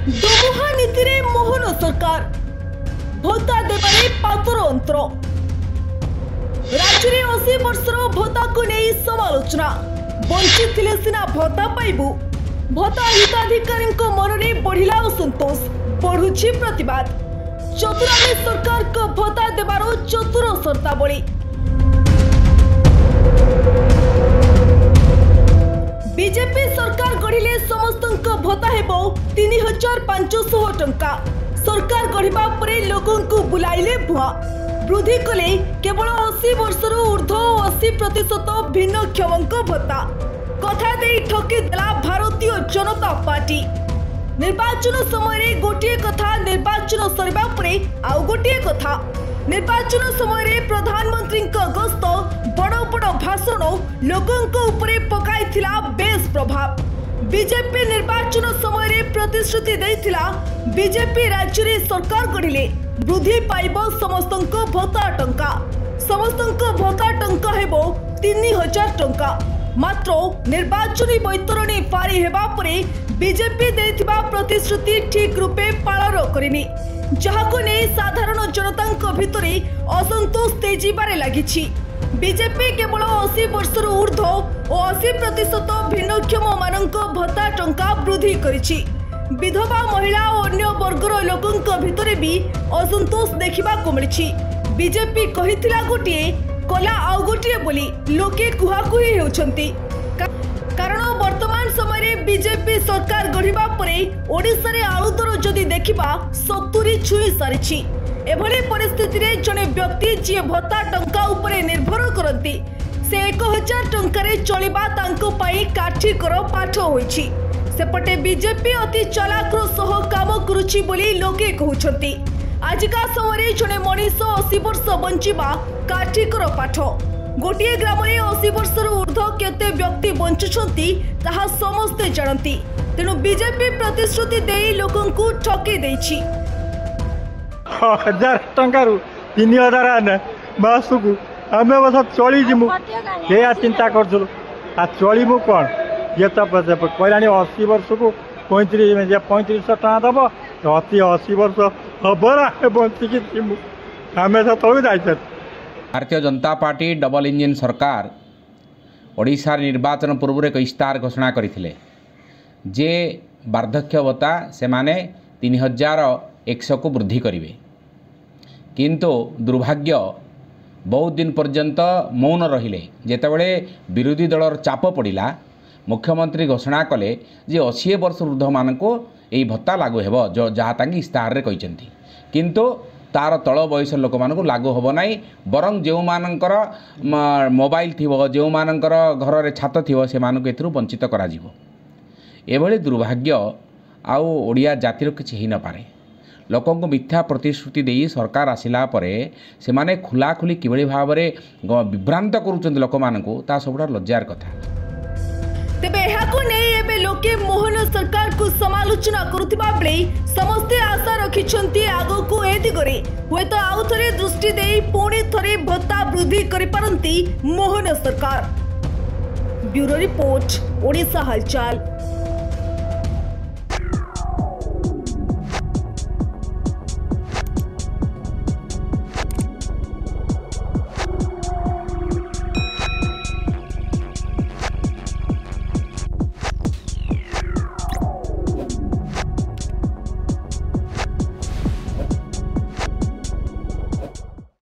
दोमुहा नीति रे मोहन सरकार भत्ता देबारे पातर अंतर। राज्य में 80 वर्षर भत्ता को नहीं समालोचना। बंची थिले सिना भत्ता पाइबु। भत्ता हिताधिकारी मन में बढ़िला असंतोष, बढ़ुछि प्रतिवाद। चतुरानी सरकार को भत्ता देबार चतुर शर्तावली। बीजेपी सरकार गढ़िले समस्त भत्ता हेबो 3500 टंका। सरकार गढ़िबा परे लोगों को बुलाइले भुआ। वृद्धि कले केवल 80 वर्षर ऊर्ध्व 80% भिन्नक्षम भत्ता। कथा दे ठकी देला भारतीय जनता पार्टी। निर्वाचन समय गोटे कथा, निर्वाचन सरिबा परे आउ गोटे कथा। निर्वाचन समय प्रधानमंत्री गस्त बड़ बड़ भाषण लोगों उपरे पकाइथिला बेस प्रभाव। बीजेपी निर्वाचन समय प्रतिश्रुति देइथिला बीजेपी राज्य में सरकार गढ़िले वृद्धि पाइब समस्त भत्ता टंका। समस्त भत्ता टंका हेबो 3000 टंका। मात्र निर्वाचन बैतरणी पारी हेबा परे बीजेपी देइथिबा प्रतिश्रुति ठीक रूपे पालन करिनी, जहाको नै साधारण जनता भितरे असंतोष तेजिबारे लागिछि। बीजेपी केवल 80 वर्षर ऊर्ध्व और 80% भिन्नक्षम मानक भत्ता टंका वृद्धि करिछि। विधवा महिला और अन्य वर्गर लोकंक भितरे भी असंतोष देखिबा को मिलिछि। बीजेपी कहिथिला गोटिए कला आउ गोटिए बोली लोके कुहाकुही हेउछंती। कारण वर्तमान समय बीजेपी सरकार गढ़िबा परे ओडिशा रे आलू दर जदि देखिबा 70 छुई सारिछि। एभली परिस्थिति रे जने व्यक्ति जे भत्ता टंका उपरे निर्भर करती से 1000 टंकारे चलिबा तांको पाई काठीकर पाठ होइछि। सेपटे बीजेपी अति चालाकर सह काम करुछि बोली लोके कहउछंती। आजिका समय जने मनीष 80 वर्ष बंचिबा काठीकर पाठ। गोटे ग्राम में 80 वर्षर ऊर्ध्व केते व्यक्ति बंचुछंती ताहा समस्ते जानती। तेणु बीजेपी प्रतिश्रुति देई लोकों को ठकी देछि। 1000 टंकारु 3000 आने मासुकु आमे बस चली जिमु ये चिंता करथुलु। आ चलिमु कोन ये तो कहलानी 80 वर्ष को 3500 टका दब अति 80 वर्ष हबरा बंचिकी जिमु आमे तो तळु जाइछत। Bharatiya Janata party double engine सरकार ओडिशा निर्वाचन पूर्व एक इस्तार घोषणा करथिले जे वार्धक्य भत्ता से माने 3100 को वृद्धि करिवे। किंतु दुर्भाग्य बहुत दिन पर्यंत मौन रहिले। जेतेबेले विरोधी दलर चाप पड़िला मुख्यमंत्री घोषणा कले जे 80 वर्ष ऊर्ध्व मानको एई भत्ता लागू हेबो जो जहा तांगी इस्तार रे कहिसेंती। किंतु तार तल बयस लोक मानक लागू होब नाही। बरं जो मानकर मोबाइल थिबो, जो मानकर घर रे छात थिबो से मानक एथरु वंचित करा जिवो। एभली दुर्भाग्य आउ ओडिया जातिर किछि हि न पारे। लोकों को मिथ्या प्रतिश्रुति देई सरकार आसिला परे से माने खुलाखुली किभली भाव रे विभ्रांत करूछन लोक मानकु ता सबडा लज्जार कथा। तेबे एहाको नै एबे लोके मोहन सरकार को समालोचना करुथिबा बेले समस्ते आशा रखिछंती आगो को ए दिगरे होय तो आउ थरे दृष्टि देई पुणी थरे भत्ता वृद्धि करि पारंती मोहन सरकार। ब्यूरो रिपोर्ट, ओडिशा हालचाल।